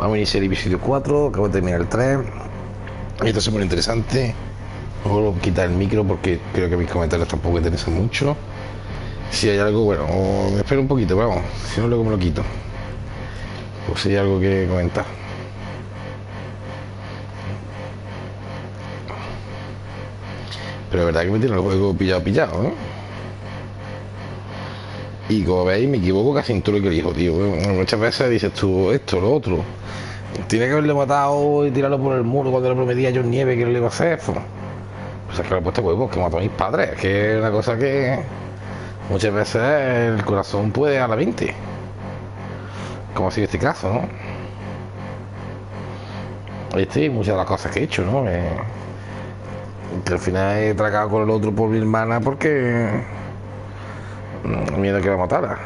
Vamos a iniciar el episodio 4, acabo de terminar el 3. Esto es muy interesante. Voy a quitar el micro porque creo que mis comentarios tampoco interesan mucho. Si hay algo, bueno, me espero un poquito, pero vamos, si no luego me lo quito. Pues si hay algo que comentar. Pero la verdad que me tiene el juego pillado, ¿eh? Y como veis, me equivoco casi en todo lo que elijo, tío. Muchas veces dices tú esto, lo otro. Tiene que haberle matado y tirarlo por el muro cuando le prometía a John Nieve que no le iba a hacer. Pues es que le he puesto huevos, que mató a mis padres. Que es una cosa que muchas veces el corazón puede a la 20. Como ha sido este caso, ¿no? Y muchas de las cosas que he hecho, ¿no? Que al final he tragado con el otro por mi hermana porque miedo a que la matara.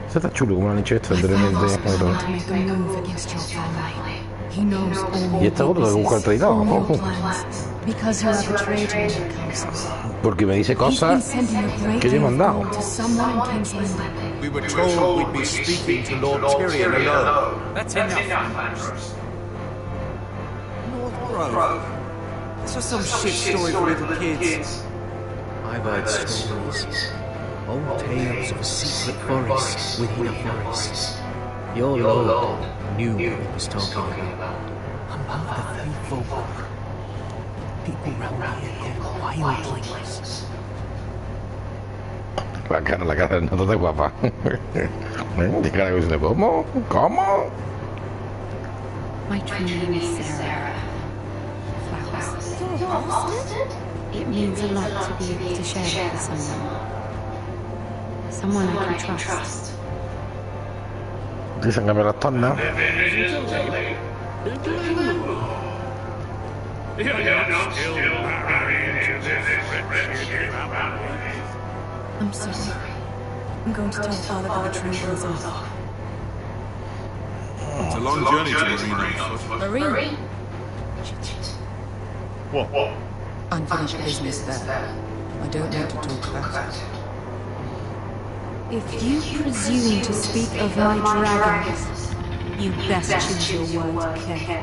Eso está chulo, como lo han hecho esto anteriormente. Y esta otra que busca el traidor, ¿no? Porque me dice cosas que yo he mandado. We were told we'd be speaking to Lord Tyrion alone. That's enough. North Grove. This was some shit story for little kids. I've heard stories. Old tales of a secret forest within a forest. Your lord knew what he was talking about. Among the faithful, people round here go wildlings. La cara no está guapa. ¿De cara que se ¿Cómo? ¿Cómo? My true name is Sarah. Flowers. You're a bastard? It means a lot to be able to share it with someone. Someone I can trust. Dicen que me las torna. I'm sorry. I'm going to tell Father that the train goes off. It's a long journey to Marino. Marie? What? Unfinished business there. I don't want to talk about it. If you presume to speak of my dragon, you best choose your words carefully.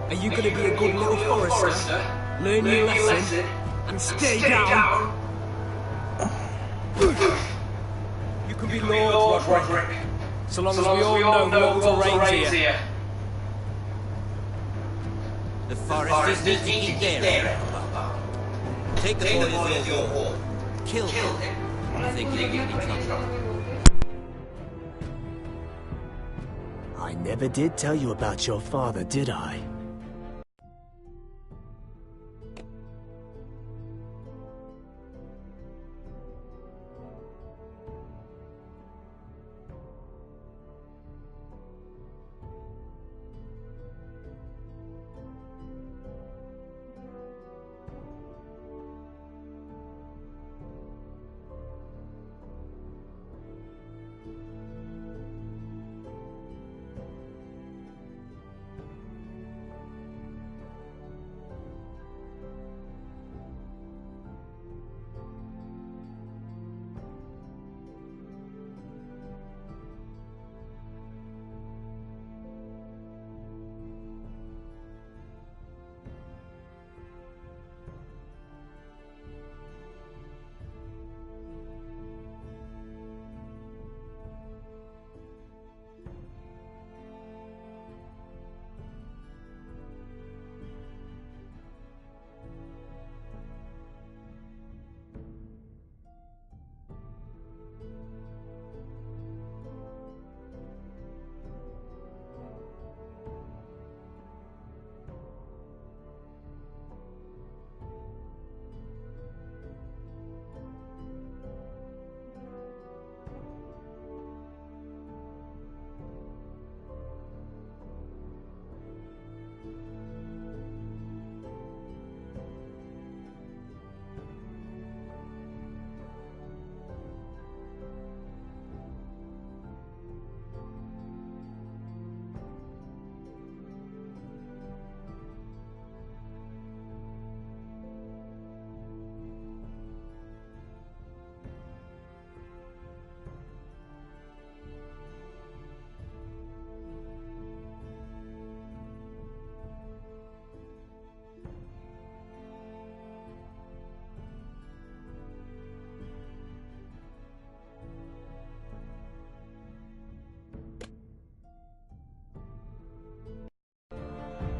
Are you going to be a good little forester? Learn your lesson and stay down. You can be Lord Roderick, so long as we all know who reigns here. The forest is neat there. Take the boy as your ward. Kill him. I think you'll be in trouble. I never did tell you about your father, did I?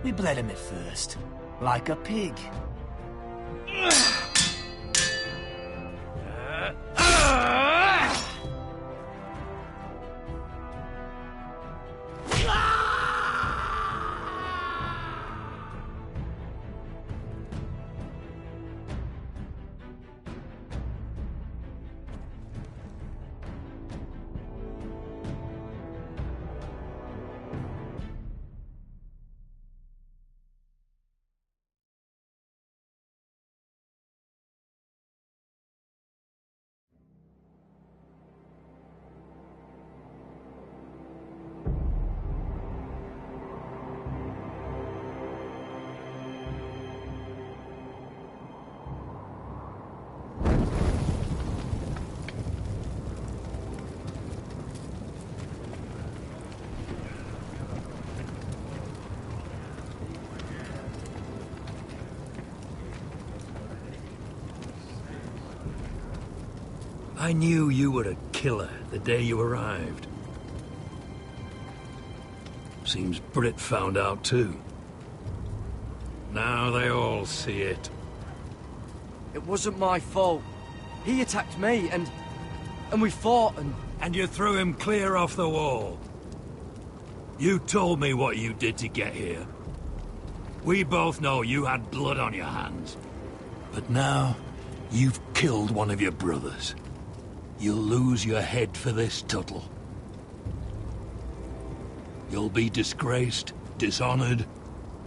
We bled him at first, like a pig. I knew you were a killer the day you arrived. Seems Britt found out too. Now they all see it. It wasn't my fault. He attacked me, and we fought, And you threw him clear off the wall. You told me what you did to get here. We both know you had blood on your hands. But now, you've killed one of your brothers. You'll lose your head for this, Tuttle. You'll be disgraced, dishonored,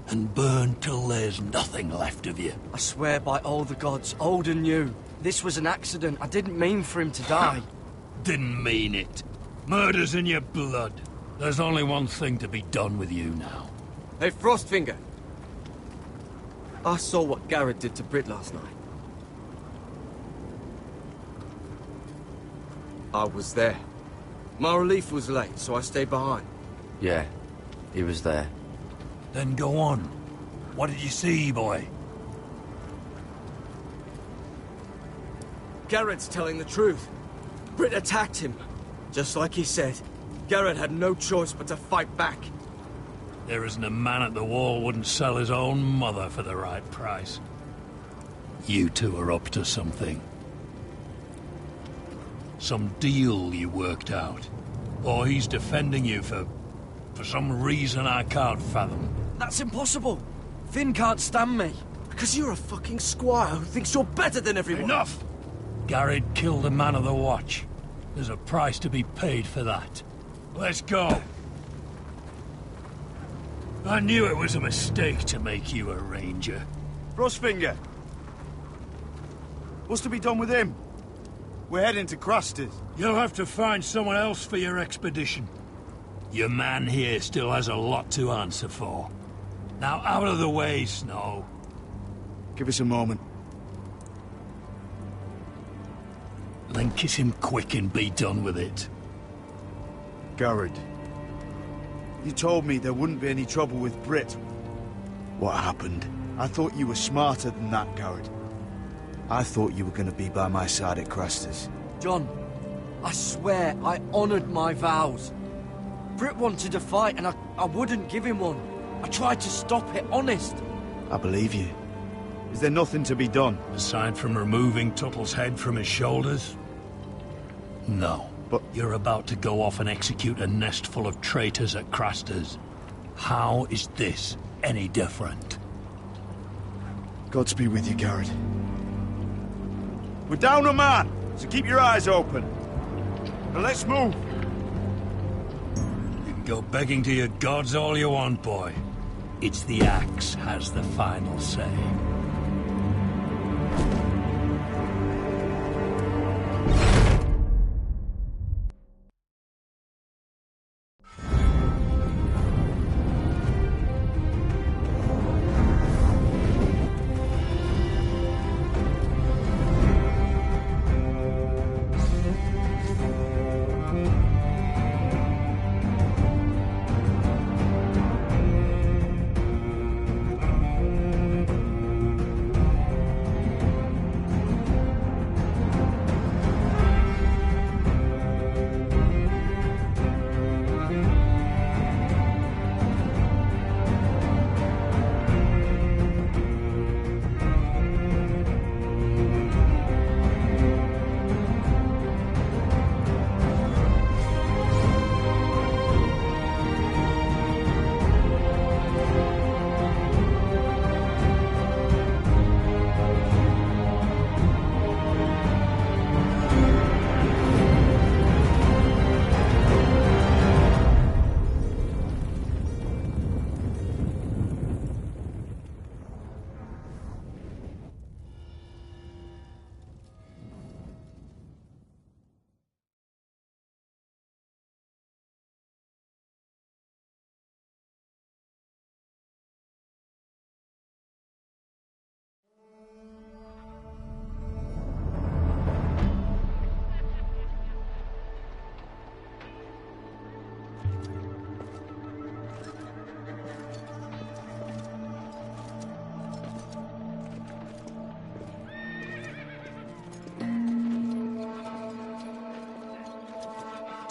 and burned till there's nothing left of you. I swear by all the gods, old and new, this was an accident. I didn't mean for him to die. Didn't mean it. Murder's in your blood. There's only one thing to be done with you now. Hey, Frostfinger. I saw what Garrett did to Britt last night. I was there. My relief was late, so I stayed behind. Yeah, he was there. Then go on. What did you see, boy? Garrett's telling the truth. Britt attacked him. Just like he said, Garrett had no choice but to fight back. There isn't a man at the wall wouldn't sell his own mother for the right price. You two are up to something. Some deal you worked out. Or he's defending you for some reason I can't fathom. That's impossible. Finn can't stand me. Because you're a fucking squire who thinks you're better than everyone. Enough! Garrett killed a man of the watch. There's a price to be paid for that. Let's go. I knew it was a mistake to make you a ranger. Frostfinger. What's to be done with him? We're heading to Crusters. You'll have to find someone else for your expedition. Your man here still has a lot to answer for. Now out of the way, Snow. Give us a moment. Then kiss him quick and be done with it. Garrett. You told me there wouldn't be any trouble with Britt. What happened? I thought you were smarter than that, Garrett. I thought you were going to be by my side at Crusters. John, I swear I honored my vows. Britt wanted a fight and I wouldn't give him one. I tried to stop it, honest. I believe you. Is there nothing to be done? Aside from removing Tuttle's head from his shoulders? No. But you're about to go off and execute a nest full of traitors at Crusters. How is this any different? Godspeed with you, Garrett. We're down a man, so keep your eyes open. Now let's move. You can go begging to your gods all you want, boy. It's the axe has the final say.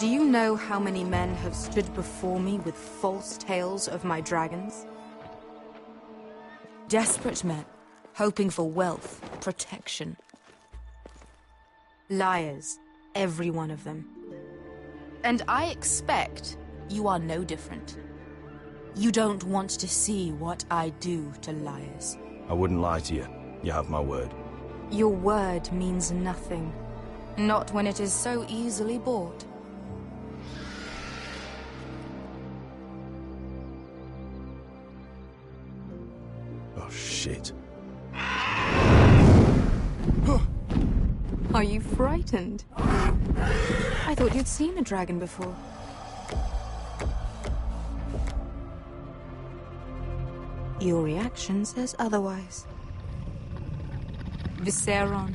Do you know how many men have stood before me with false tales of my dragons? Desperate men, hoping for wealth, protection. Liars, every one of them. And I expect you are no different. You don't want to see what I do to liars. I wouldn't lie to you. You have my word. Your word means nothing. Not when it is so easily bought. Oh, shit. Are you frightened? I thought you'd seen a dragon before. Your reaction says otherwise. Viseron.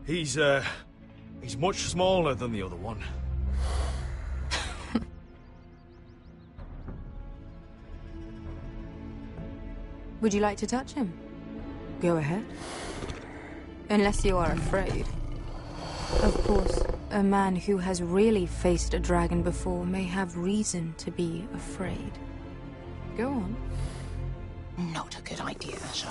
He's much smaller than the other one. Would you like to touch him? Go ahead. Unless you are afraid. Of course, a man who has really faced a dragon before may have reason to be afraid. Go on. Not a good idea, Asher.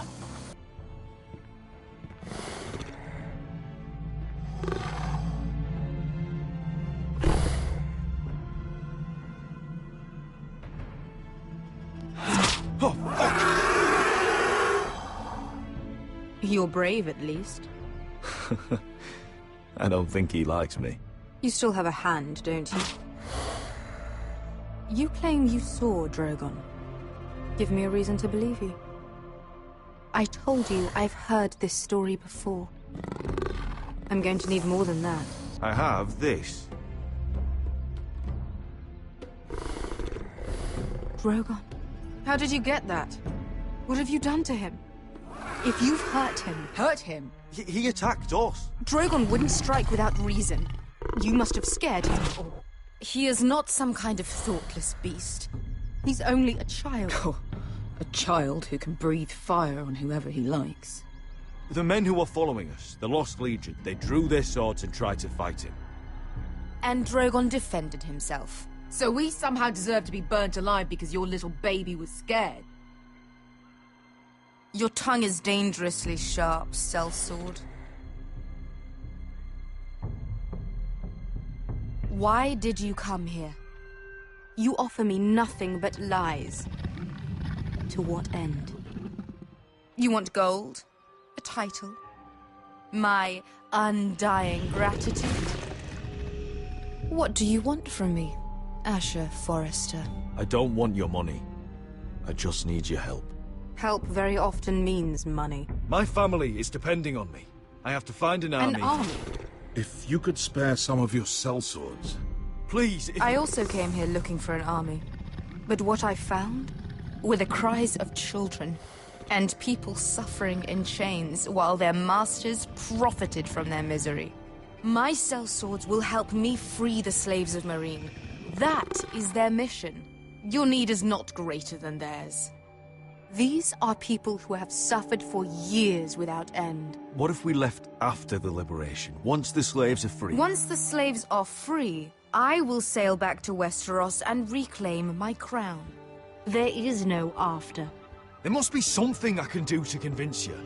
Oh, fuck! You're brave, at least. I don't think he likes me. You still have a hand, don't you? You claim you saw Drogon. Give me a reason to believe you. I told you I've heard this story before. I'm going to need more than that. I have this. Drogon. How did you get that? What have you done to him? If you've hurt him... Hurt him? He attacked us. Drogon wouldn't strike without reason. You must have scared him. He is not some kind of thoughtless beast. He's only a child. Oh, a child who can breathe fire on whoever he likes. The men who were following us, the Lost Legion, they drew their swords and tried to fight him. And Drogon defended himself. So we somehow deserve to be burnt alive because your little baby was scared? Your tongue is dangerously sharp, sellsword. Why did you come here? You offer me nothing but lies. To what end? You want gold? A title? My undying gratitude? What do you want from me, Asher Forrester? I don't want your money. I just need your help. Help very often means money. My family is depending on me. I have to find an army. An army? If you could spare some of your sellswords. Please, I also came here looking for an army. But what I found were the cries of children and people suffering in chains while their masters profited from their misery. My sellswords will help me free the slaves of Meereen. That is their mission. Your need is not greater than theirs. These are people who have suffered for years without end. What if we left after the liberation, once the slaves are free? Once the slaves are free, I will sail back to Westeros and reclaim my crown. There is no after. There must be something I can do to convince you.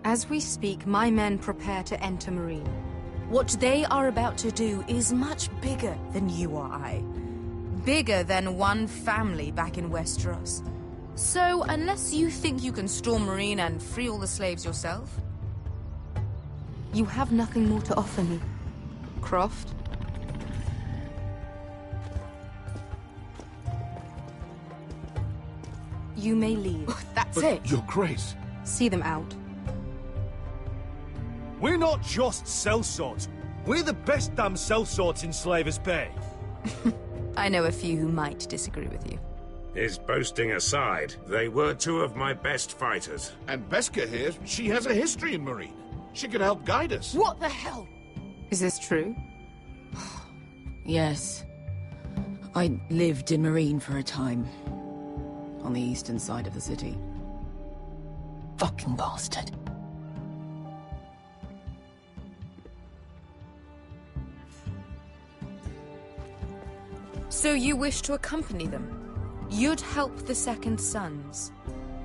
As we speak, my men prepare to enter Meereen. What they are about to do is much bigger than you or I. Bigger than one family back in Westeros. So, unless you think you can storm Meereen and free all the slaves yourself, you have nothing more to offer me, Croft. You may leave. That's But it. Your Grace. See them out. We're not just sellswords. We're the best damn sellswords in Slavers Bay. I know a few who might disagree with you. His boasting aside, they were two of my best fighters. And Beskha here, she has a history in Meereen. She could help guide us. What the hell? Is this true? Yes. I lived in Meereen for a time. On the eastern side of the city. Fucking bastard. So you wish to accompany them? You'd help the Second Sons?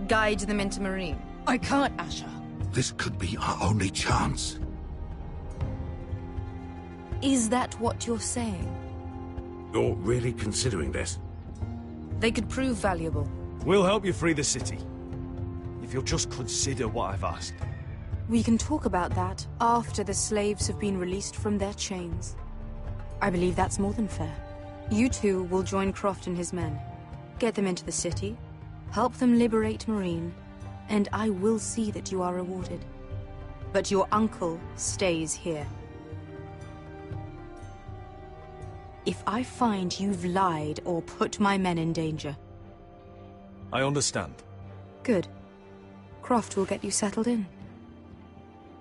Guide them into Marine? I can't, Asher. This could be our only chance. Is that what you're saying? You're really considering this? They could prove valuable. We'll help you free the city. If you'll just consider what I've asked. We can talk about that after the slaves have been released from their chains. I believe that's more than fair. You two will join Croft and his men. Get them into the city, help them liberate Marine, and I will see that you are rewarded. But your uncle stays here. If I find you've lied or put my men in danger... I understand. Good. Croft will get you settled in.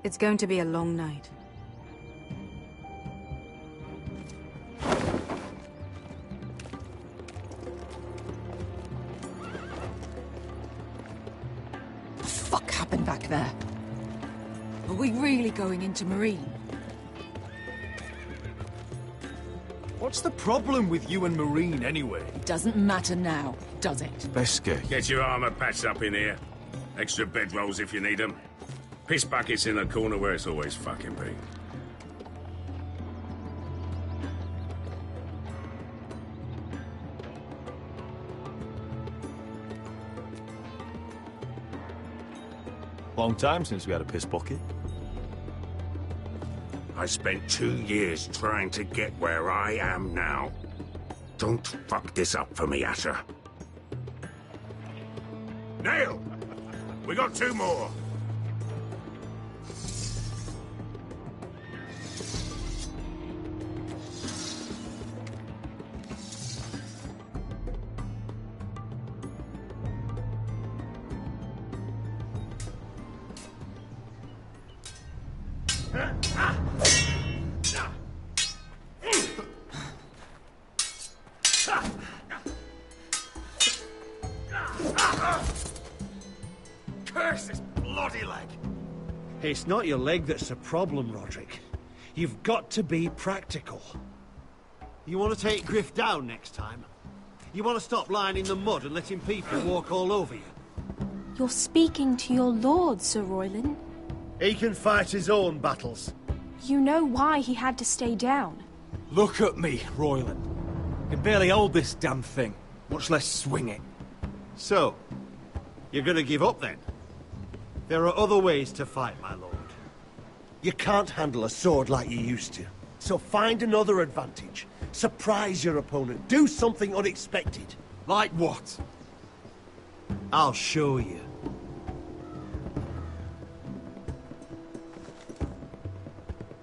It's going to be a long night. What the fuck happened back there? Are we really going into Marine? What's the problem with you and Marine, anyway? It doesn't matter now, does it? Beske. Get your armor patched up in here. Extra bedrolls if you need them. Piss buckets in the corner where it's always fucking been. Long time since we had a piss bucket. I spent 2 years trying to get where I am now. Don't fuck this up for me, Asher. Nail! We got 2 more! Curse this bloody leg! It's not your leg that's the problem, Roderick. You've got to be practical. You want to take Griff down next time? You want to stop lying in the mud and letting people walk all over you? You're speaking to your lord, Sir Royland. He can fight his own battles. You know why he had to stay down. Look at me, Royland. I can barely hold this damn thing, much less swing it. So, you're gonna give up then? There are other ways to fight, my lord. You can't handle a sword like you used to. So find another advantage. Surprise your opponent. Do something unexpected. Like what? I'll show you.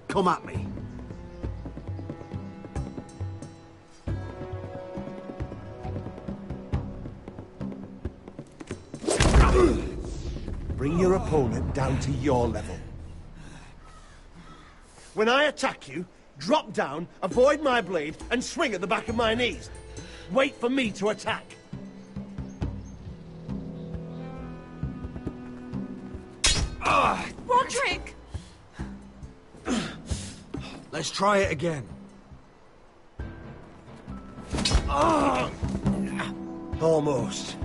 Come at me. Bring your opponent down to your level. When I attack you, drop down, avoid my blade, and swing at the back of my knees. Wait for me to attack. Roderick! Let's try it again. Almost.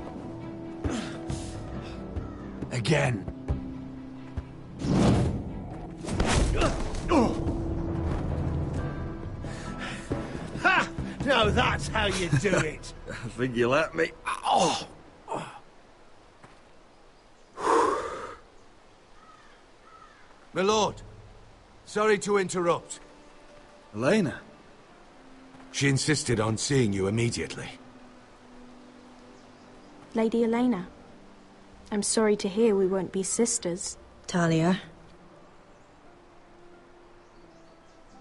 Again. Ha! Now that's how you do it. I think you let me. Oh! My lord, sorry to interrupt. Elena? She insisted on seeing you immediately. Lady Elena, I'm sorry to hear we won't be sisters. Talia.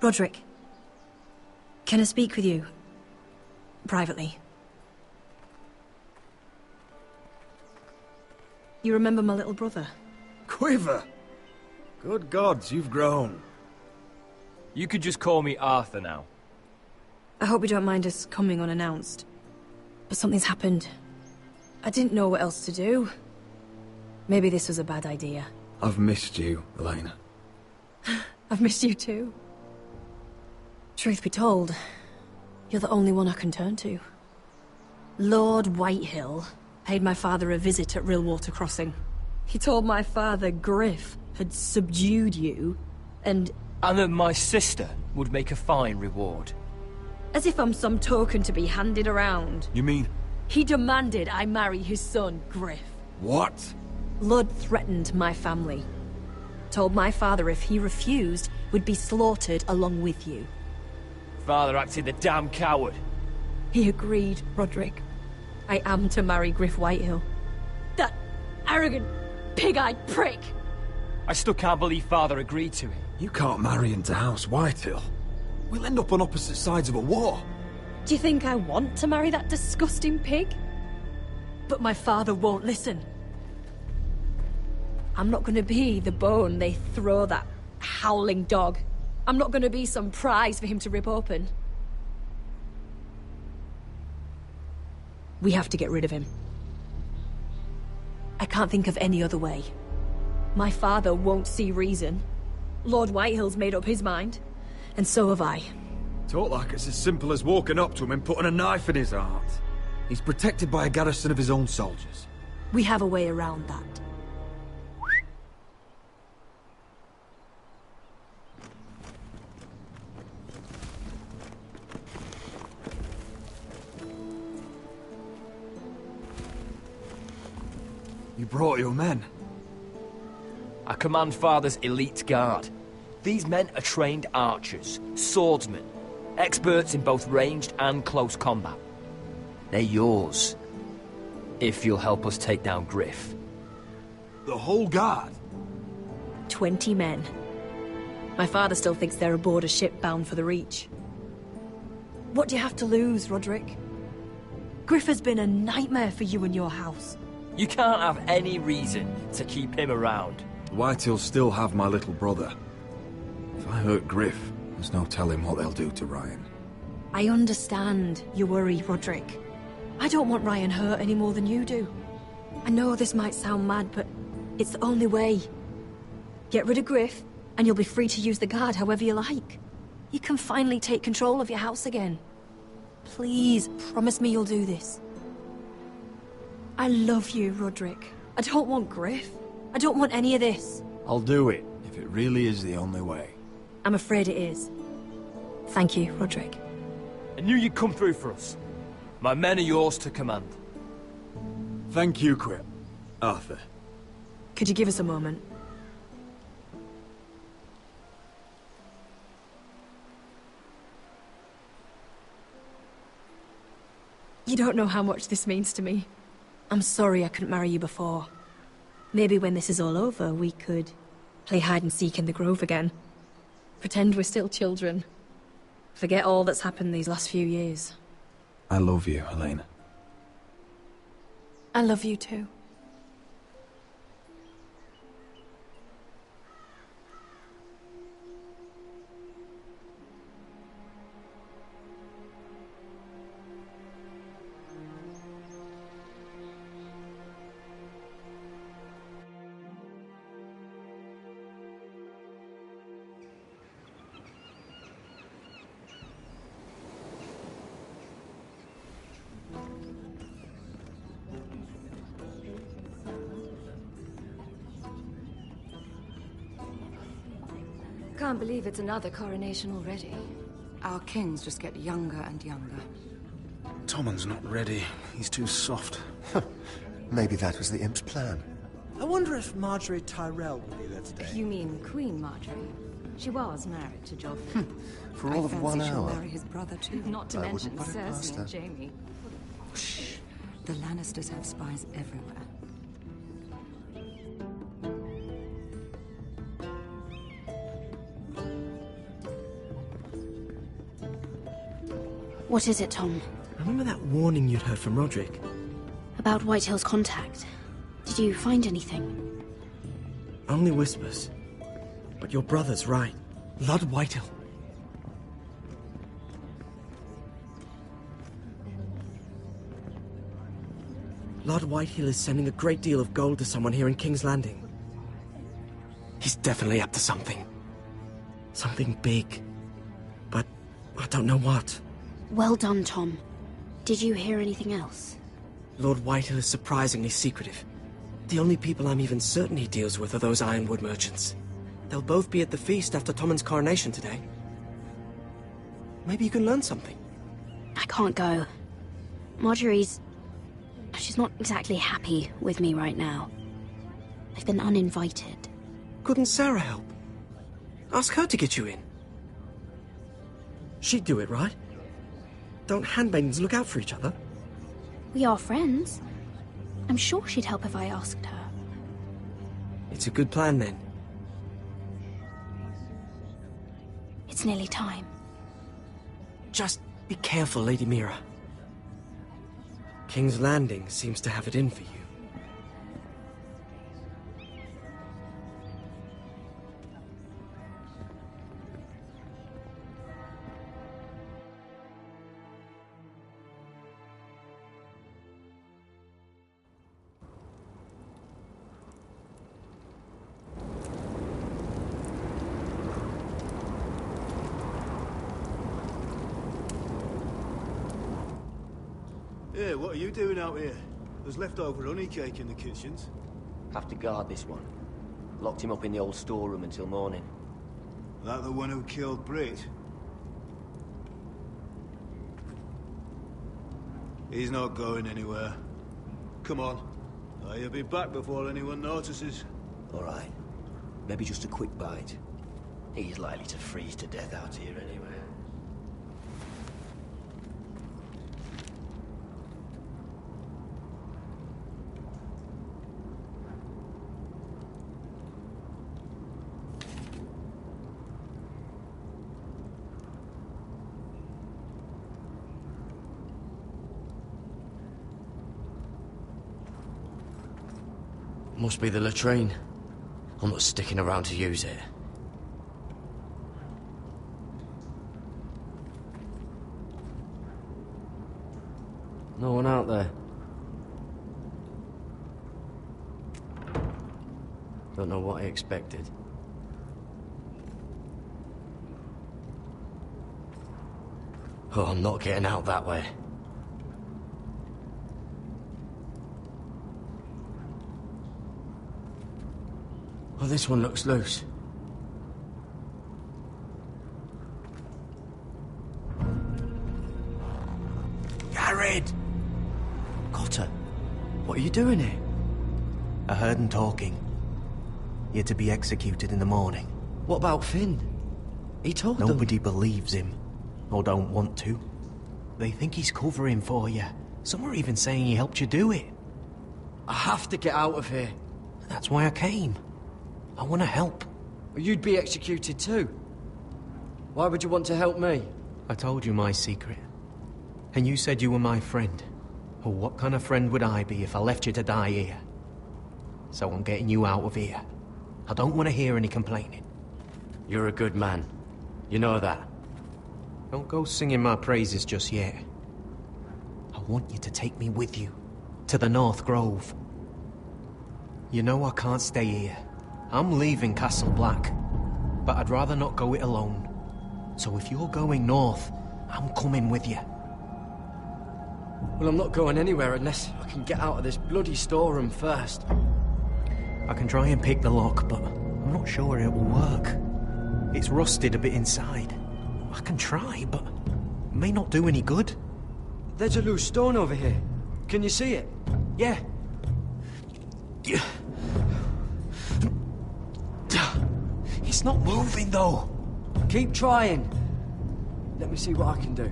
Roderick. Can I speak with you? Privately. You remember my little brother? Quiver! Good gods, you've grown. You could just call me Arthur now. I hope you don't mind us coming unannounced. But something's happened. I didn't know what else to do. Maybe this was a bad idea. I've missed you, Elena. I've missed you too. Truth be told, You're the only one I can turn to. Lord Whitehill paid my father a visit at Rillwater Crossing. He told my father Griff had subdued you, and that my sister would make a fine reward. as if I'm some token to be handed around. You mean? He demanded I marry his son, Griff. What? Lord threatened my family. Told my father if he refused, we'd be slaughtered along with you. Father acted the damn coward. He agreed, Roderick. I am to marry Griff Whitehill. That arrogant, pig-eyed prick! I still can't believe Father agreed to it. You can't marry into House Whitehill. We'll end up on opposite sides of a war. Do you think I want to marry that disgusting pig? But my father won't listen. I'm not gonna be the bone they throw that howling dog. I'm not gonna be some prize for him to rip open. We have to get rid of him. I can't think of any other way. My father won't see reason. Lord Whitehill's made up his mind, and so have I. Talk like it's as simple as walking up to him and putting a knife in his heart. He's protected by a garrison of his own soldiers. We have a way around that. You brought your men. I command Father's elite guard. These men are trained archers, swordsmen, experts in both ranged and close combat. They're yours, if you'll help us take down Griff. The whole guard? 20 men. My father still thinks they're aboard a ship bound for the Reach. What do you have to lose, Roderick? Griff has been a nightmare for you and your house. You can't have any reason to keep him around. Whitehill'll still have my little brother. If I hurt Griff, there's no telling what they'll do to Ryan. I understand your worry, Roderick. I don't want Ryan hurt any more than you do. I know this might sound mad, but it's the only way. Get rid of Griff, and you'll be free to use the guard however you like. You can finally take control of your house again. Please, promise me you'll do this. I love you, Roderick. I don't want Griff. I don't want any of this. I'll do it, if it really is the only way. I'm afraid it is. Thank you, Roderick. I knew you'd come through for us. My men are yours to command. Thank you, Quip. Arthur. Could you give us a moment? You don't know how much this means to me. I'm sorry I couldn't marry you before. Maybe when this is all over, we could play hide-and-seek in the Grove again. Pretend we're still children. Forget all that's happened these last few years. I love you, Helena. I love you too. Can't believe it's another coronation already. Our kings just get younger and younger. Tommen's not ready. He's too soft. Maybe that was the imp's plan. I wonder if Marjorie Tyrell will be there today. You mean Queen Marjorie? She was married to Joffrey. For all of 1 she'll hour. marry his brother too. Not to I mention wouldn't put it past Cersei her. and Jaime. Shh. The Lannisters have spies everywhere. What is it, Tom? Remember that warning you'd heard from Roderick? About Whitehill's contact. Did you find anything? Only whispers. But your brother's right. Lord Whitehill. Lord Whitehill is sending a great deal of gold to someone here in King's Landing. He's definitely up to something. Something big. But I don't know what. Well done, Tom. Did you hear anything else? Lord Whitehill is surprisingly secretive. The only people I'm even certain he deals with are those ironwood merchants. They'll both be at the feast after Tommen's coronation today. Maybe you can learn something. I can't go. She's not exactly happy with me right now. I've been uninvited. Couldn't Sarah help? Ask her to get you in. She'd do it, right? Don't handmaidens look out for each other? We are friends. I'm sure she'd help if I asked her. It's a good plan, then. It's nearly time. Just be careful, Lady Mira. King's Landing seems to have it in for you. Yeah, what are you doing out here? There's leftover honey cake in the kitchens. Have to guard this one. Locked him up in the old storeroom until morning. That the one who killed Brit? He's not going anywhere. Come on. He'll be back before anyone notices. All right. Maybe just a quick bite. He's likely to freeze to death out here anyway. Must be the latrine. I'm not sticking around to use it. No one out there. Don't know what I expected. Oh, I'm not getting out that way. Oh, this one looks loose. Jared! Cotter, what are you doing here? I heard him talking. You're to be executed in the morning. What about Finn? He told them... Nobody believes him. Or don't want to. They think he's covering for you. Some are even saying he helped you do it. I have to get out of here. That's why I came. I want to help. You'd be executed too. Why would you want to help me? I told you my secret. And you said you were my friend. Well, what kind of friend would I be if I left you to die here? So I'm getting you out of here. I don't want to hear any complaining. You're a good man. You know that. Don't go singing my praises just yet. I want you to take me with you. To the North Grove. You know I can't stay here. I'm leaving Castle Black, but I'd rather not go it alone. So if you're going north, I'm coming with you. Well, I'm not going anywhere unless I can get out of this bloody storeroom first. I can try and pick the lock, but I'm not sure it will work. It's rusted a bit inside. I can try, but it may not do any good. There's a loose stone over here. Can you see it? Yeah. It's not moving, though. Keep trying. Let me see what I can do.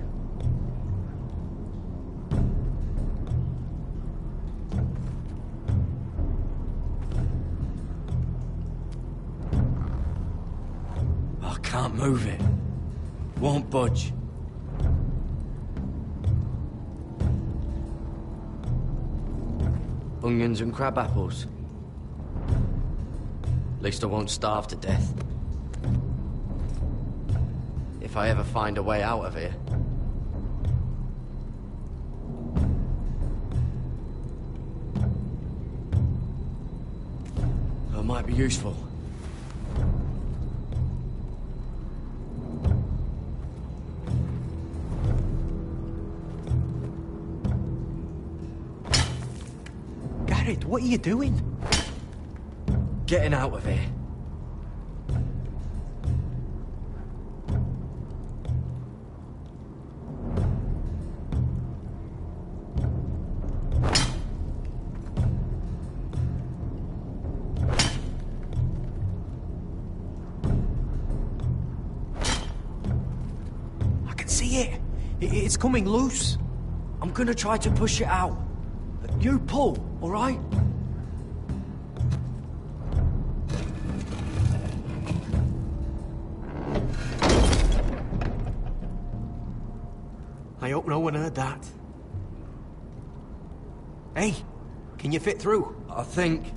I can't move it. Won't budge. Onions and crab apples. At least I won't starve to death. If I ever find a way out of here. That might be useful. Jared, what are you doing? Getting out of here. I can see it. It's coming loose. I'm gonna try to push it out. You pull, all right? I hope no one heard that. Hey, can you fit through? I think.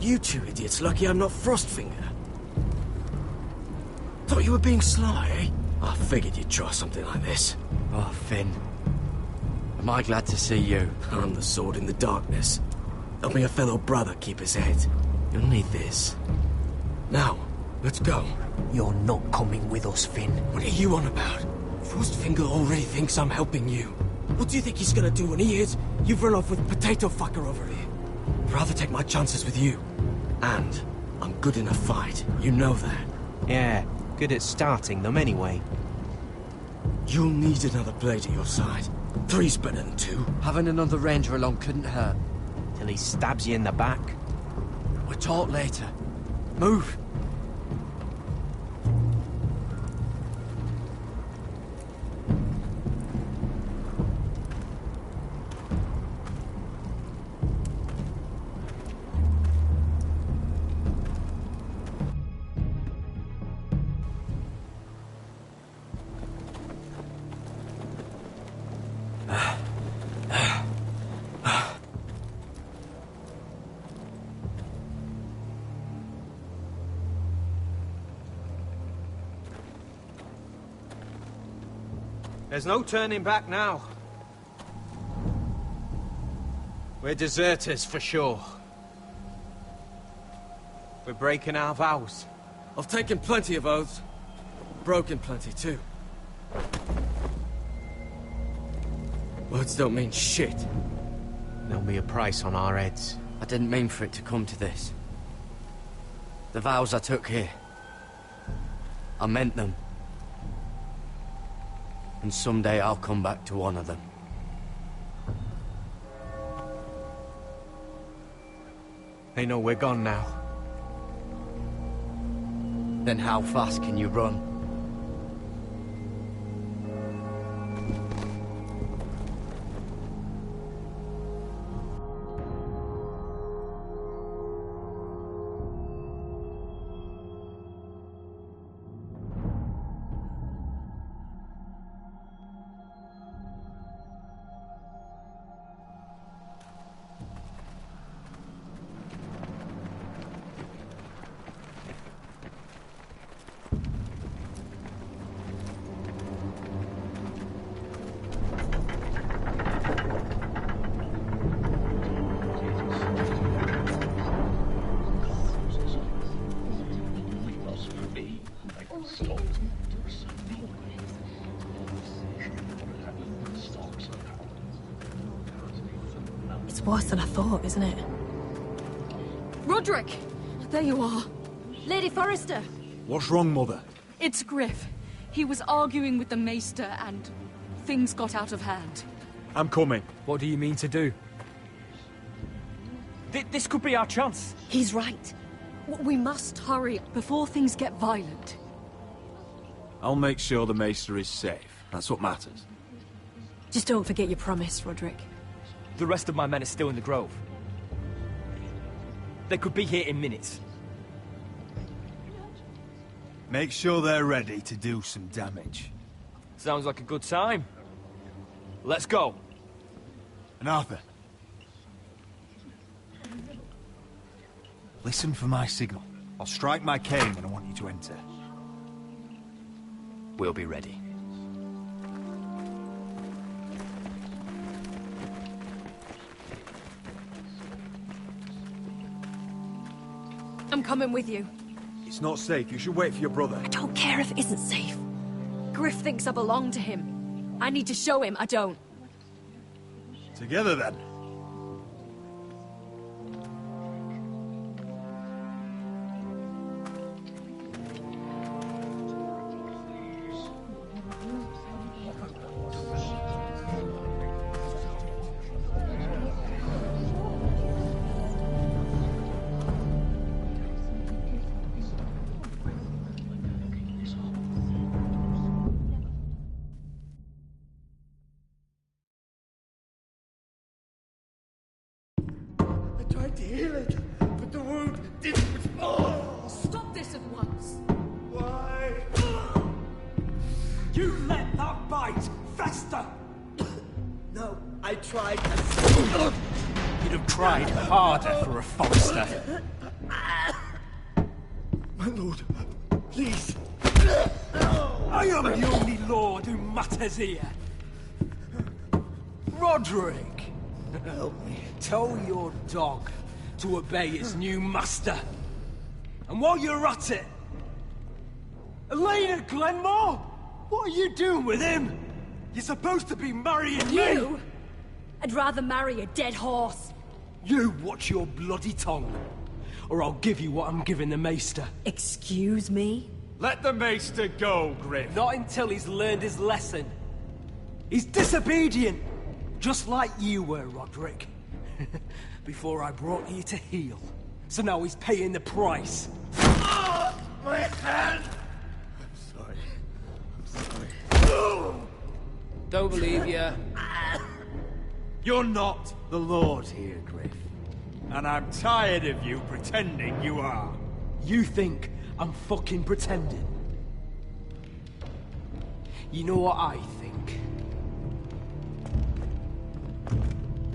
You two idiots lucky I'm not Frostfinger. Thought you were being sly, eh? I figured you'd try something like this. Oh, Finn. Am I glad to see you? I'm the sword in the darkness. Helping a fellow brother keep his head. You'll need this. Now, let's go. You're not coming with us, Finn. What are you on about? Frostfinger already thinks I'm helping you. What do you think he's gonna do when he hears you've run off with Potato Fucker over here? I'd rather take my chances with you. And I'm good in a fight. You know that. Yeah, good at starting them anyway. You'll need another blade at your side. 3's better than 2. Having another ranger along couldn't hurt. Till he stabs you in the back. We'll talk later. Move. There's no turning back now. We're deserters for sure. We're breaking our vows. I've taken plenty of oaths. Broken plenty too. Words don't mean shit. There'll be a price on our heads. I didn't mean for it to come to this. The vows I took here, I meant them. And someday I'll come back to honor them. They know we're gone now. Then how fast can you run? It's worse than I thought, isn't it? Roderick! There you are. Lady Forrester! What's wrong, Mother? It's Griff. He was arguing with the Maester and things got out of hand. I'm coming. What do you mean to do? This could be our chance. He's right. We must hurry before things get violent. I'll make sure the Maester is safe. That's what matters. Just don't forget your promise, Roderick. The rest of my men are still in the grove. They could be here in minutes. Make sure they're ready to do some damage. Sounds like a good time. Let's go. And Arthur. Listen for my signal. I'll strike my cane when I want you to enter. We'll be ready. I'm coming with you. It's not safe. You should wait for your brother. I don't care if it isn't safe. Griff thinks I belong to him. I need to show him I don't. Together, then. To heal it, but the wound didn't respond. Stop this at once. Why? You let that bite fester! No, I tried. You'd have tried harder for a Forrester. My lord, please. I am the only lord who matters here. Roderick! Help me. Tell your dog to obey his new master. And while you're at it... Elena Glenmore! What are you doing with him? You're supposed to be marrying me! You? I'd rather marry a dead horse. You watch your bloody tongue, or I'll give you what I'm giving the Maester. Excuse me? Let the Maester go, Griff. Not until he's learned his lesson. He's disobedient, just like you were, Roderick. Before I brought you to heel. So now he's paying the price. My hand! I'm sorry. Don't believe you. You're not the Lord here, Griff. And I'm tired of you pretending you are. You think I'm fucking pretending? You know what I think?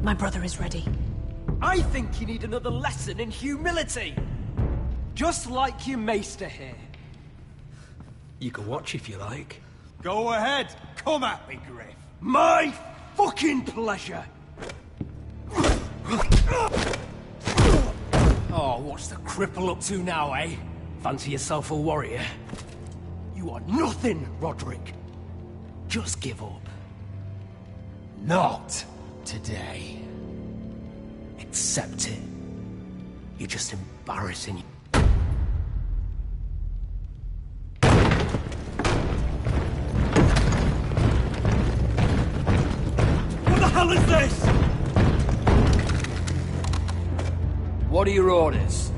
My brother is ready. I think you need another lesson in humility. Just like your Maester here. You can watch if you like. Go ahead. Come at me, Griff. My fucking pleasure. Oh, what's the cripple up to now, eh? Fancy yourself a warrior? You are nothing, Roderick. Just give up. Not today. Accept it. You're just embarrassing. hell is this? What are your orders?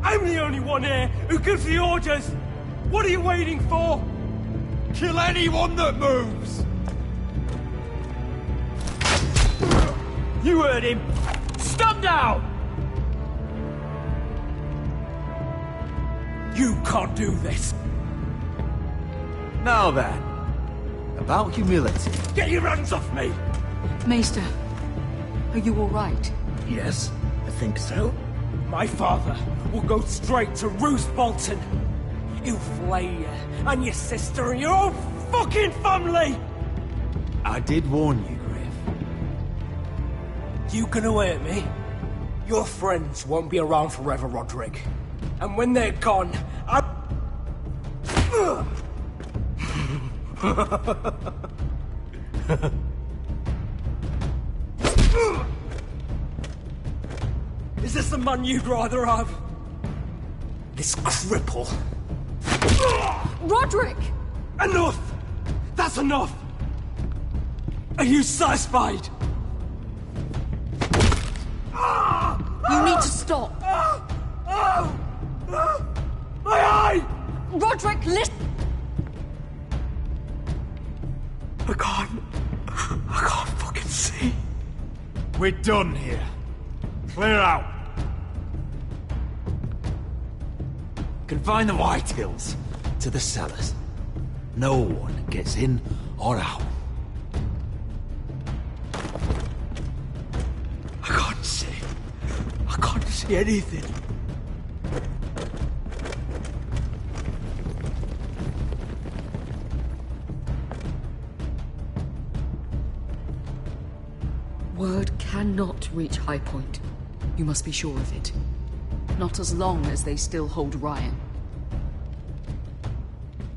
I'm the only one here who gives the orders. What are you waiting for? Kill anyone that moves! You heard him. Stand down! You can't do this. Now then, about humility. Get your hands off me! Maester, are you all right? Yes, I think so. My father will go straight to Roose Bolton. He'll flay you, and your sister, and your whole fucking family! I did warn you, Griff. You can away at me. Your friends won't be around forever, Roderick. And when they're gone, Is this the man you'd rather have? This cripple. Roderick! Enough! That's enough! Are you satisfied? You need to stop. My eye! Roderick, listen! I can't fucking see. We're done here. Clear out. Confine the Whitehills to the cellars. No one gets in or out. I can't see anything. Word cannot reach High Point. You must be sure of it. Not as long as they still hold Ryan.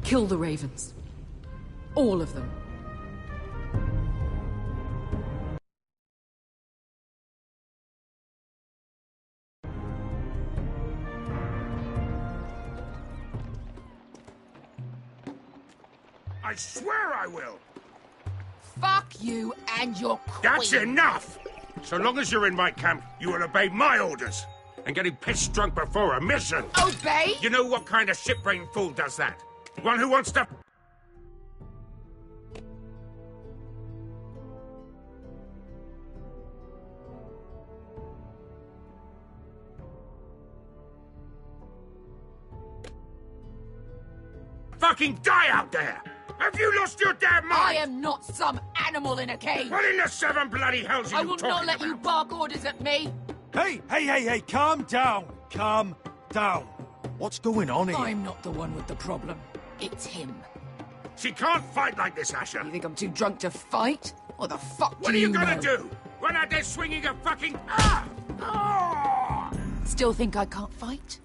Kill the Ravens. All of them. I swear I will! Fuck you and your queen. That's enough! So long as you're in my camp, you will obey my orders. And getting pissed drunk before a mission. Obey? You know what kind of ship-brained fool does that? One who wants to... fucking die out there! Have you lost your damn mind? I am not some animal in a cage. What in the seven bloody hells are I you will talking not let about? you bark orders at me. Hey, calm down. Calm down. What's going on here? I'm not the one with the problem. It's him. She can't fight like this, Asher. You think I'm too drunk to fight? What the fuck What do are you know? gonna do? Run out there swinging a fucking... Still think I can't fight?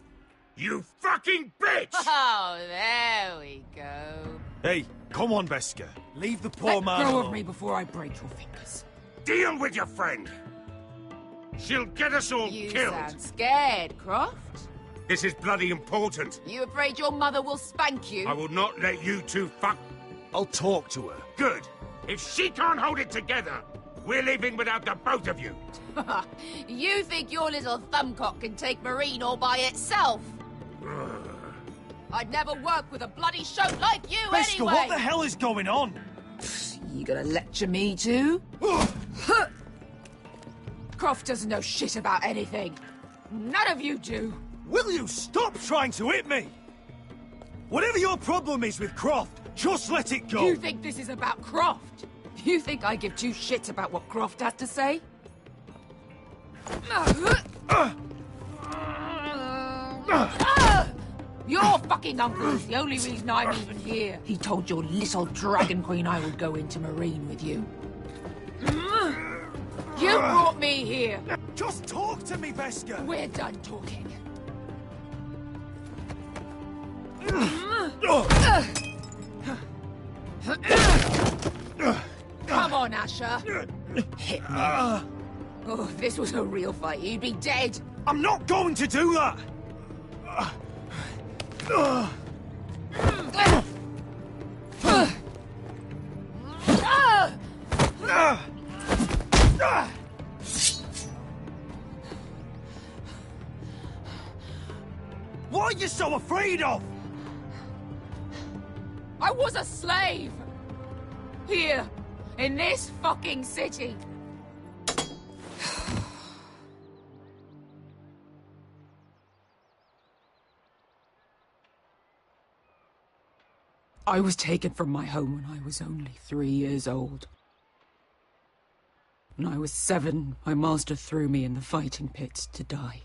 You fucking bitch! Oh, there we go. Hey, come on, Veska. Leave the poor Let man go alone. of me before I break your fingers. Deal with your friend. She'll get us all You killed. sound scared, Croft. This is bloody important. You afraid your mother will spank you? I will not let you two fuck... I'll talk to her. Good. If she can't hold it together, we're leaving without the both of you. You think your little thumbcock can take Marine all by itself? I'd never work with a bloody shote like you Veska, anyway! what the hell is going on? You gonna lecture me too? Croft doesn't know shit about anything. None of you do. Will you stop trying to hit me? Whatever your problem is with Croft, just let it go. You think this is about Croft? You think I give two shits about what Croft has to say? Your fucking uncle is the only reason I'm even here. He told your little dragon queen I would go into Marine with you. You brought me here. Just talk to me, Veska. We're done talking. Come on, Asher. Hit me. Oh, if this was a real fight, you'd be dead. I'm not going to do that. you so afraid of? I was a slave! Here, in this fucking city! I was taken from my home when I was only 3 years old. When I was 7, my master threw me in the fighting pits to die.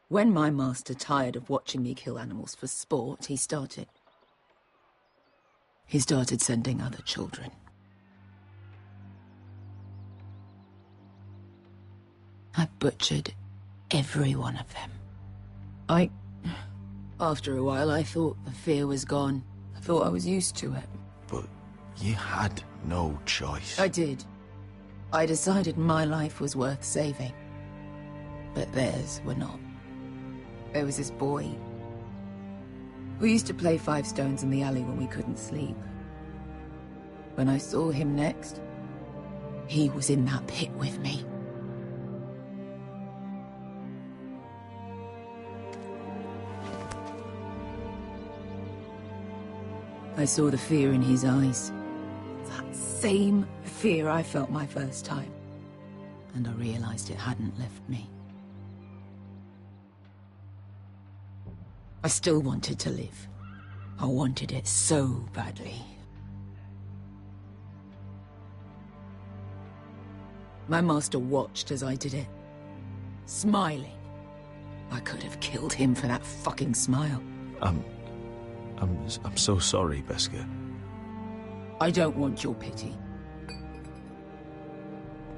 When my master tired of watching me kill animals for sport, he started sending other children. I butchered every one of them. After a while, I thought the fear was gone. I thought I was used to it. But you had no choice. I did. I decided my life was worth saving. But theirs were not. There was this boy who used to play 5 stones in the alley when we couldn't sleep. When I saw him next, he was in that pit with me. I saw the fear in his eyes. That same fear I felt my first time. And I realized it hadn't left me. I still wanted to live. I wanted it so badly. My master watched as I did it, smiling. I could have killed him for that fucking smile. I'm so sorry, Beskar. I don't want your pity.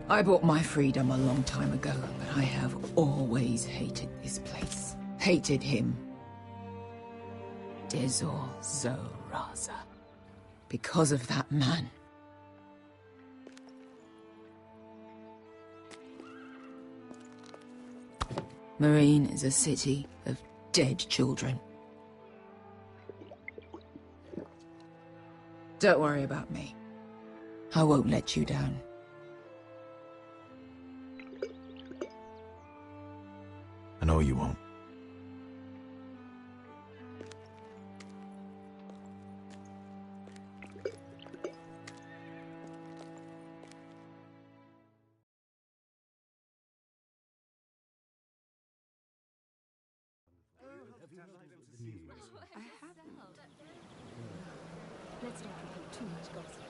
I bought my freedom a long time ago, but I have always hated this place. Hated him. Dezor Zoraza. Because of that man. Marine is a city of dead children. Don't worry about me. I won't let you down. I know you won't. Let's not repeat too much gossip.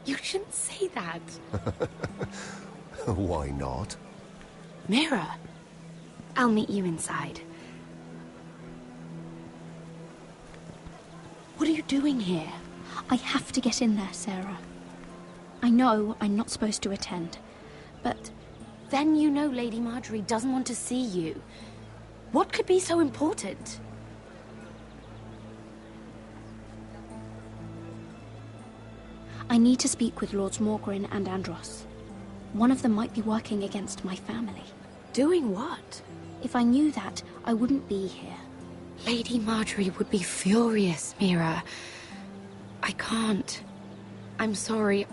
You shouldn't say that. Why not? Mira, I'll meet you inside. What are you doing here? I have to get in there, Sarah. I know I'm not supposed to attend, but... Then you know Lady Marjorie doesn't want to see you. What could be so important? I need to speak with Lords Morgrin and Andros. One of them might be working against my family. Doing what? If I knew that, I wouldn't be here. Lady Marjorie would be furious, Mira. I can't. I'm sorry.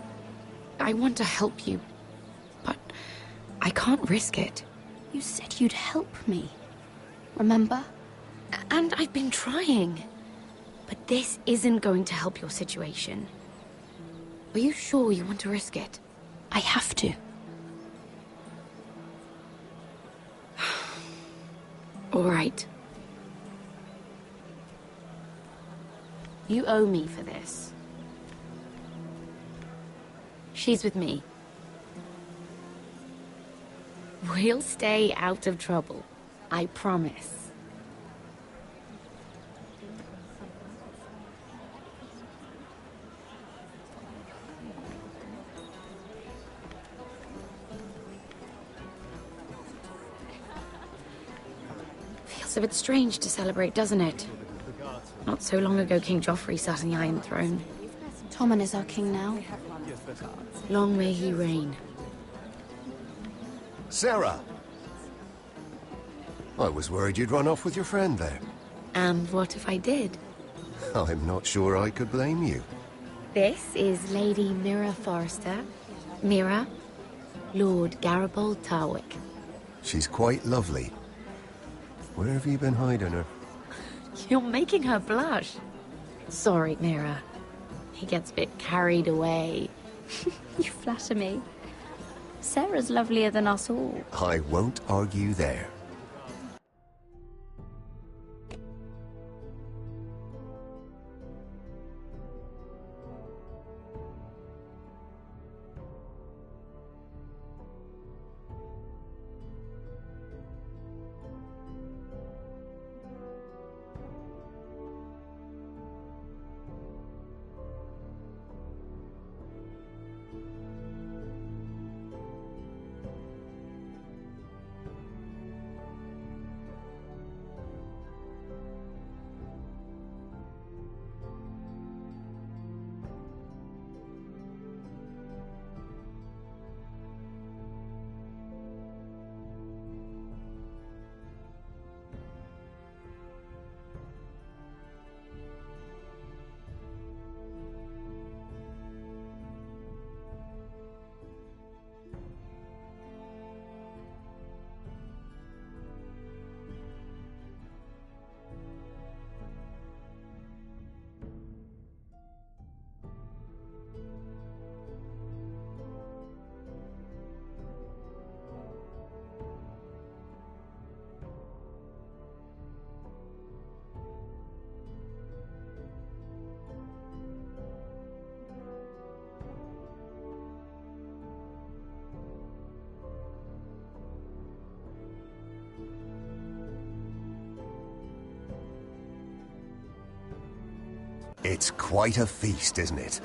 I want to help you, but I can't risk it. You said you'd help me. Remember? And I've been trying. But this isn't going to help your situation. Are you sure you want to risk it? I have to. All right. You owe me for this. She's with me. We'll stay out of trouble. I promise. Feels a bit strange to celebrate, doesn't it? Not so long ago, King Joffrey sat on the Iron Throne. Tommen is our king now. Long may he reign. Sarah! I was worried you'd run off with your friend there. And what if I did? I'm not sure I could blame you. This is Lady Mira Forrester. Mira, Lord Garibald Tarwick. She's quite lovely. Where have you been hiding her? You're making her blush. Sorry, Mira. He gets a bit carried away. You flatter me. Sarah's lovelier than us all. I won't argue there. It's quite a feast, isn't it?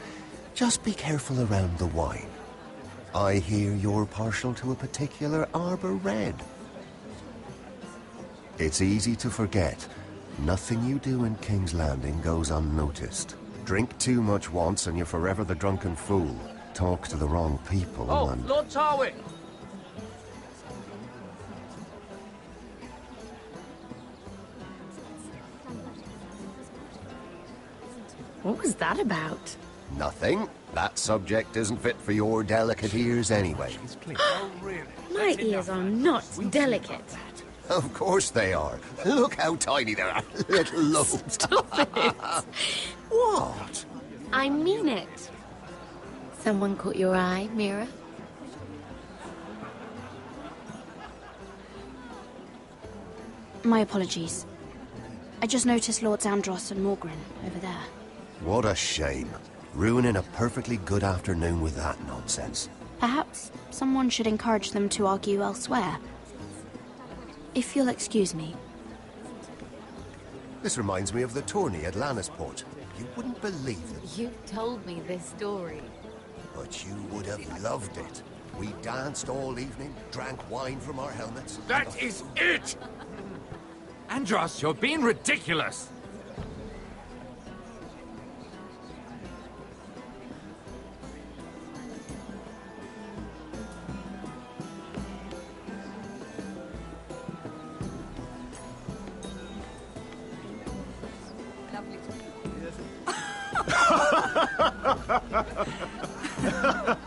Just be careful around the wine. I hear you're partial to a particular Arbor Red. It's easy to forget. Nothing you do in King's Landing goes unnoticed. Drink too much once and you're forever the drunken fool. Talk to the wrong people and... Lord Tarwick! What was that about? Nothing. That subject isn't fit for your delicate ears anyway. My ears are not delicate. Of course they are. Look how tiny they are. Little lobes. Stop it. What? I mean it. Someone caught your eye, Mira? My apologies. I just noticed Lords Andros and Morgren over there. What a shame. Ruining a perfectly good afternoon with that nonsense. Perhaps someone should encourage them to argue elsewhere. If you'll excuse me. This reminds me of the tourney at Lannisport. You wouldn't believe it. You told me this story. But you would have loved it. We danced all evening, drank wine from our helmets. That is it! Andros, you're being ridiculous!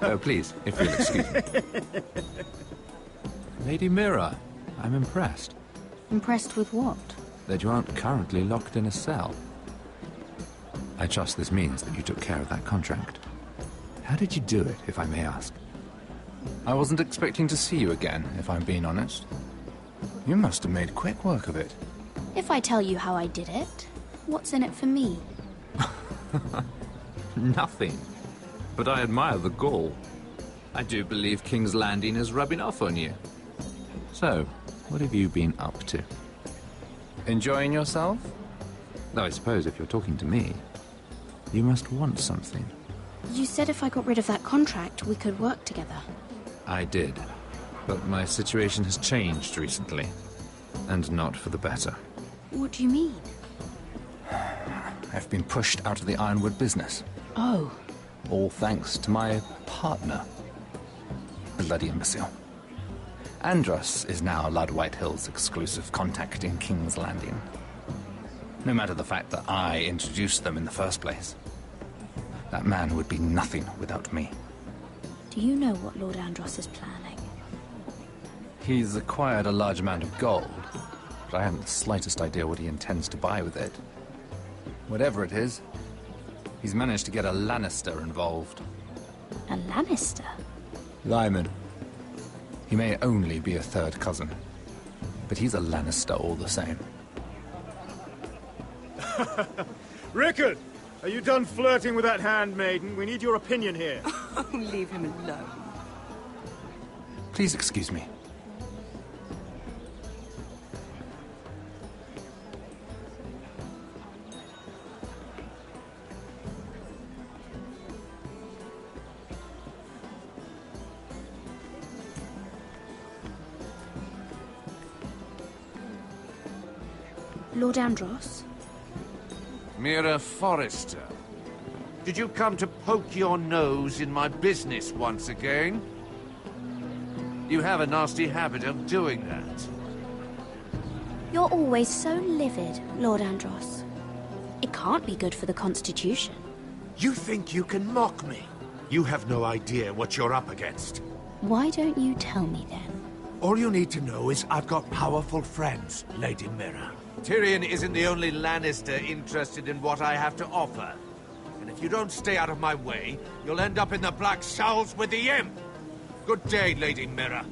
Oh, please, if you'll excuse me. Lady Mira, I'm impressed. Impressed with what? That you aren't currently locked in a cell. I trust this means that you took care of that contract. How did you do it, if I may ask? I wasn't expecting to see you again, if I'm being honest. You must have made quick work of it. If I tell you how I did it, what's in it for me? Nothing. But I admire the gall. I do believe King's Landing is rubbing off on you. So, what have you been up to? Enjoying yourself? Though I suppose if you're talking to me, you must want something. You said if I got rid of that contract, we could work together. I did. But my situation has changed recently. And not for the better. What do you mean? I've been pushed out of the Ironwood business. Oh. All thanks to my partner. Bloody imbecile. Andros is now Lad Whitehill's exclusive contact in King's Landing. No matter the fact that I introduced them in the first place. That man would be nothing without me. Do you know what Lord Andros is planning? He's acquired a large amount of gold, but I haven't the slightest idea what he intends to buy with it. Whatever it is, he's managed to get a Lannister involved. A Lannister? Lyman. He may only be a third cousin, but he's a Lannister all the same. Rickard! Are you done flirting with that handmaiden? We need your opinion here. Oh, leave him alone. Please excuse me. Lord Andros? Mira Forrester. Did you come to poke your nose in my business once again? You have a nasty habit of doing that. You're always so livid, Lord Andros. It can't be good for the Constitution. You think you can mock me? You have no idea what you're up against. Why don't you tell me then? All you need to know is I've got powerful friends, Lady Mira. Tyrion isn't the only Lannister interested in what I have to offer. And if you don't stay out of my way, you'll end up in the Black Showls with the Imp. Good day, Lady Mira.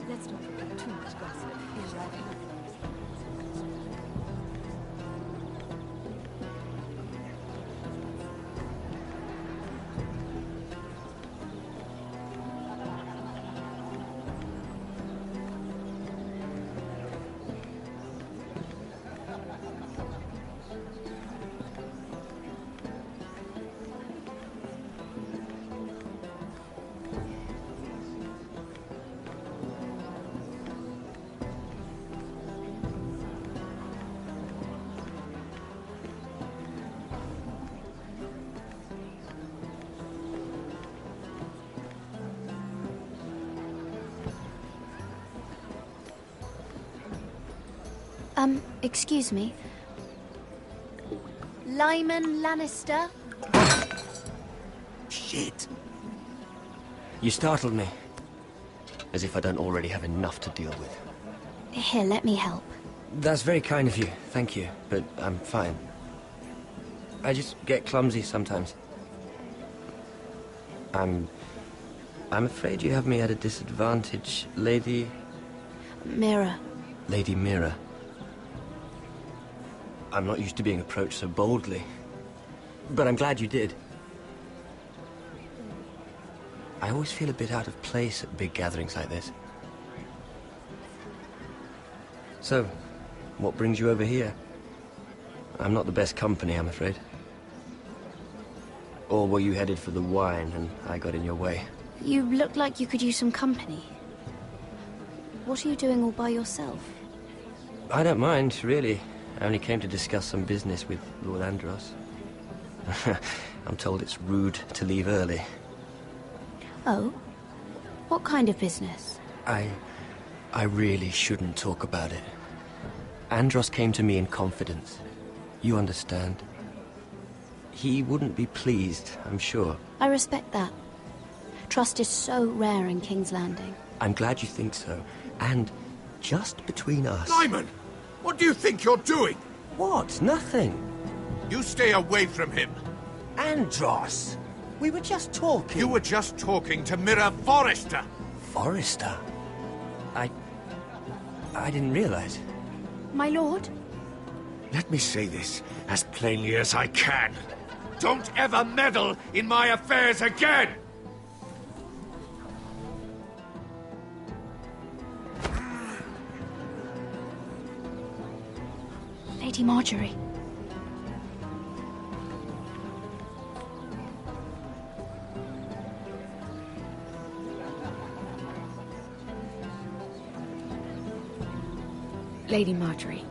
Let's not get too much gossip. He's arriving. Excuse me. Lyman Lannister? Shit. You startled me. As if I don't already have enough to deal with. Here, let me help. That's very kind of you, thank you, but I'm fine. I just get clumsy sometimes. I'm afraid you have me at a disadvantage, Lady... Mira. Lady Mira. I'm not used to being approached so boldly. But I'm glad you did. I always feel a bit out of place at big gatherings like this. So, what brings you over here? I'm not the best company, I'm afraid. Or were you headed for the wine and I got in your way? You look like you could use some company. What are you doing all by yourself? I don't mind, really. I only came to discuss some business with Lord Andros. I'm told it's rude to leave early. Oh? What kind of business? I really shouldn't talk about it. Andros came to me in confidence. You understand? He wouldn't be pleased, I'm sure. I respect that. Trust is so rare in King's Landing. I'm glad you think so. And just between us... Lyman! What do you think you're doing? What? Nothing. You stay away from him. Andros! We were just talking. You were just talking to Mira Forrester. Forrester? I didn't realize. My lord? Let me say this as plainly as I can. Don't ever meddle in my affairs again! Lady Marjorie. Lady Marjorie.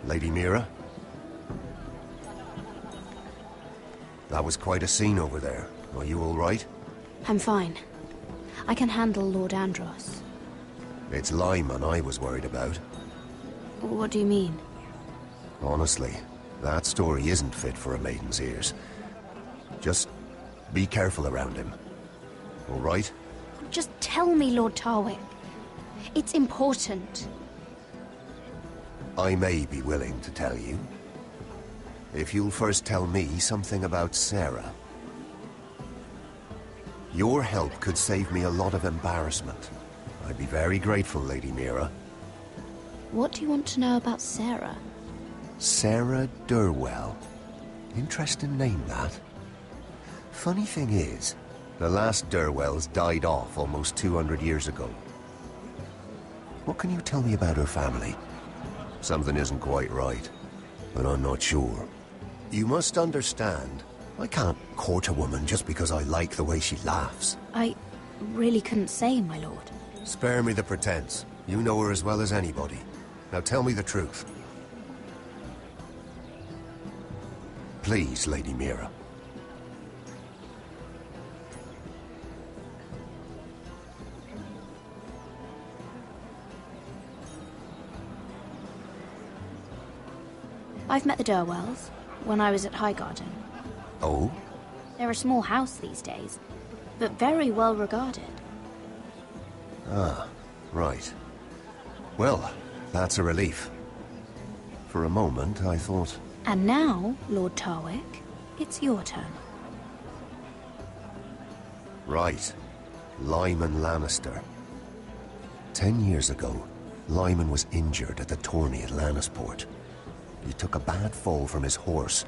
Lady Mira? That was quite a scene over there. Are you all right? I'm fine. I can handle Lord Andros. It's Lyman I was worried about. What do you mean? Honestly, that story isn't fit for a maiden's ears. Just be careful around him. All right? Just tell me, Lord Tarwick. It's important. I may be willing to tell you. If you'll first tell me something about Sarah. Your help could save me a lot of embarrassment. I'd be very grateful, Lady Mira. What do you want to know about Sarah? Sarah Durwell. Interesting name, that. Funny thing is, the last Durwells died off almost 200 years ago. What can you tell me about her family? Something isn't quite right, but I'm not sure. You must understand, I can't court a woman just because I like the way she laughs. I really couldn't say, my lord. Spare me the pretense. You know her as well as anybody. Now tell me the truth. Please, Lady Mira. I've met the Durwells when I was at Highgarden. Oh? They're a small house these days, but very well regarded. Ah, right. Well, that's a relief. For a moment, I thought... And now, Lord Tarwick, it's your turn. Right. Lyman Lannister. 10 years ago, Lyman was injured at the tourney at Lannisport. He took a bad fall from his horse.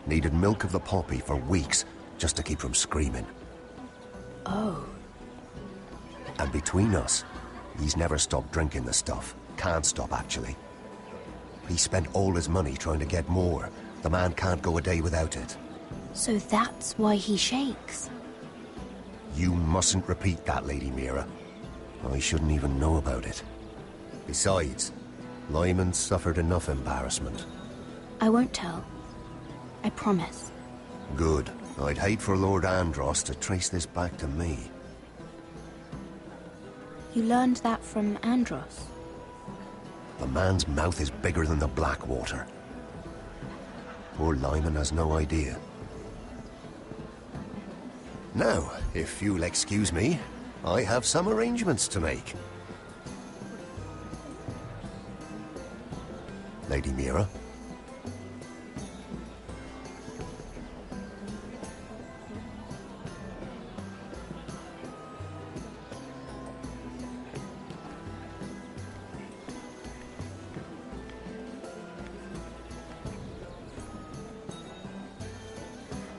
Needed milk of the poppy for weeks just to keep from screaming. Oh. And between us, he's never stopped drinking the stuff. Can't stop, actually. He spent all his money trying to get more. The man can't go a day without it. So that's why he shakes. You mustn't repeat that, Lady Mira. I shouldn't even know about it. Besides, Lyman suffered enough embarrassment. I won't tell. I promise. Good. I'd hate for Lord Andros to trace this back to me. You learned that from Andros? The man's mouth is bigger than the Blackwater. Poor Lyman has no idea. Now, if you'll excuse me, I have some arrangements to make. Lady Mira?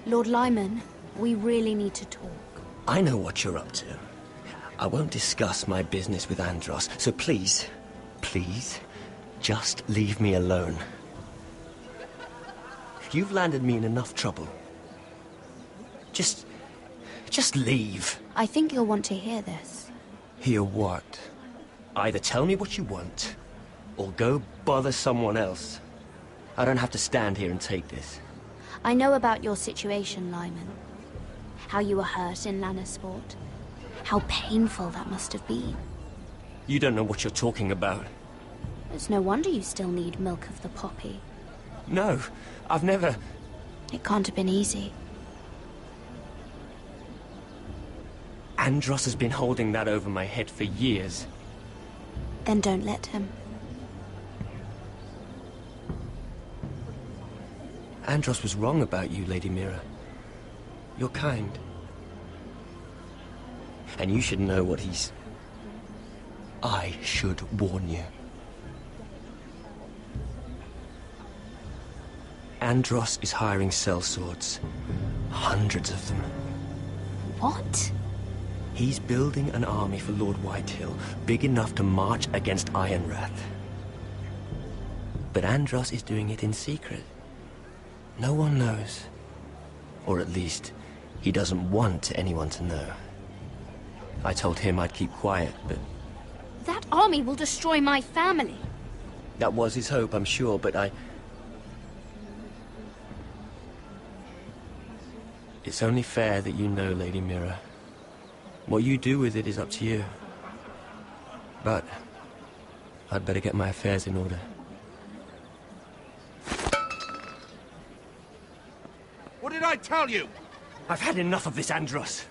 Lord Lyman, we really need to talk. I know what you're up to. I won't discuss my business with Andros, so please, please, just leave me alone. You've landed me in enough trouble. Just leave. I think you'll want to hear this. Hear what? Either tell me what you want, or go bother someone else. I don't have to stand here and take this. I know about your situation, Lyman. How you were hurt in Lannisport. How painful that must have been. You don't know what you're talking about. It's no wonder you still need milk of the poppy. No, I've never... It can't have been easy. Andros has been holding that over my head for years. Then don't let him. Andros was wrong about you, Lady Mira. You're kind. And you should know what he's... I should warn you. Andros is hiring sellswords. Hundreds of them. What? He's building an army for Lord Whitehill, big enough to march against Ironrath. But Andros is doing it in secret. No one knows. Or at least, he doesn't want anyone to know. I told him I'd keep quiet, but... That army will destroy my family. That was his hope, I'm sure, but It's only fair that you know, Lady Mira. What you do with it is up to you. But I'd better get my affairs in order. What did I tell you? I've had enough of this, Andros.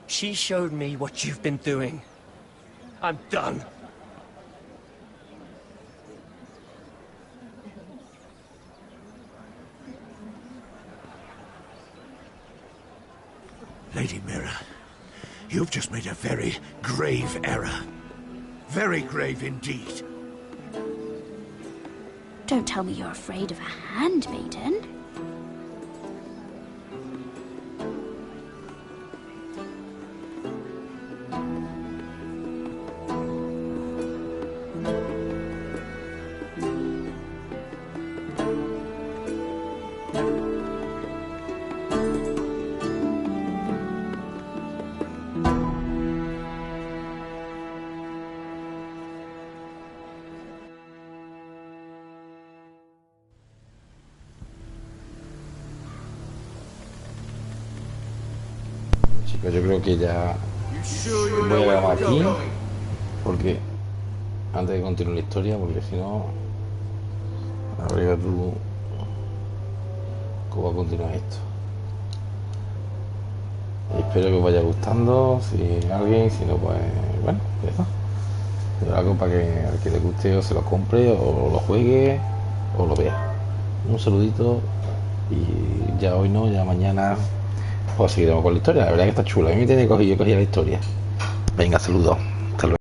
She showed me what you've been doing. I'm done. Lady Mira, you've just made a very grave error. Very grave indeed. Don't tell me you're afraid of a handmaiden. Yo creo que ya voy a grabar aquí, porque antes de continuar la historia, porque si no, a ver tú cómo va a continuar esto. Y espero que os vaya gustando, si alguien, si no, pues bueno, ya está. Pero algo para que al que le guste o se lo compre o lo juegue o lo vea. Un saludito y ya hoy no, ya mañana pues seguiremos con la historia. La verdad que está chula, a mí me tiene cogido la historia. Venga, saludos.